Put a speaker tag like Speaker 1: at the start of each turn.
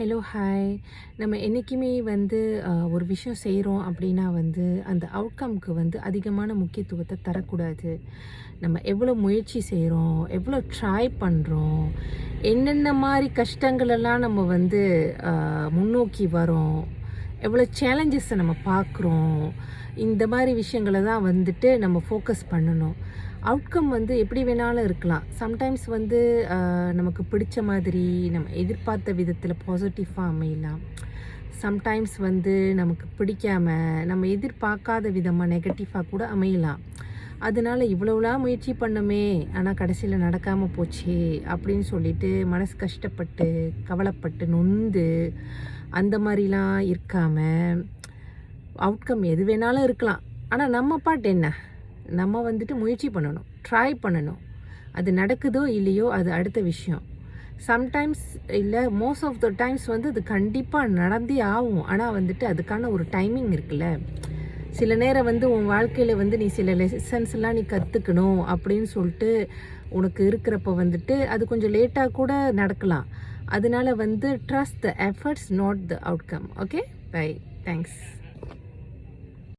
Speaker 1: Hello hi. நம்ம என்றைக்குமே ஒரு விஷயம் செய்கிறோம் அப்படின்னா அந்த அவுட்கம்க்கு அதிகமான முக்கியத்துவத்தை தரக்கூடாது. நம்ம எவ்வளோ முயற்சி செய்கிறோம், எவ்வளோ ட்ரை பண்ணுறோம், என்னென்ன மாதிரி கஷ்டங்களெல்லாம் நம்ம முன்னோக்கி வரோம், எவ்வளோ சேலஞ்சஸை நம்ம பார்க்குறோம், இந்த மாதிரி விஷயங்களை தான் நம்ம ஃபோக்கஸ் பண்ணணும். அவுட்கம் எப்படி வேணாலும் இருக்கலாம். சம்டைம்ஸ் நமக்கு பிடிச்ச மாதிரி நம்ம எதிர்பார்த்த விதத்தில் பாசிட்டிவாக அமையலாம். சம்டைம்ஸ் நமக்கு பிடிக்காமல் நம்ம எதிர்பார்க்காத விதமாக நெகட்டிவாக கூட அமையலாம். அதனால் இவ்வளோலாம் முயற்சி பண்ணோமே, ஆனால் கடைசியில் நடக்காமல் போச்சே அப்படின்னு சொல்லிட்டு மனசு கஷ்டப்பட்டு கவலைப்பட்டு நொந்து அந்த மாதிரிலாம் இருக்காமல், அவுட்கம் எது வேணாலும் இருக்கலாம். ஆனால் நம்ம பாட்டு என்ன, நம்ம முயற்சி பண்ணணும், ட்ரை பண்ணணும். அது நடக்குதோ இல்லையோ அது அடுத்த விஷயம். சம்டைம்ஸ் இல்லை மோஸ்ட் ஆஃப் த டைம்ஸ் அது கண்டிப்பாக நடந்தே ஆகும். ஆனால் அதுக்கான ஒரு டைமிங் இருக்குல்ல. சில நேரம் உன் வாழ்க்கையில் நீ சில லெசன்ஸ்லாம் நீ கற்றுக்கணும் அப்படின்னு சொல்லிட்டு உனக்கு இருக்கிறப்ப அது கொஞ்சம் லேட்டாக கூட நடக்கலாம். அதனால trust the efforts, not the outcome. Okay, bye, thanks.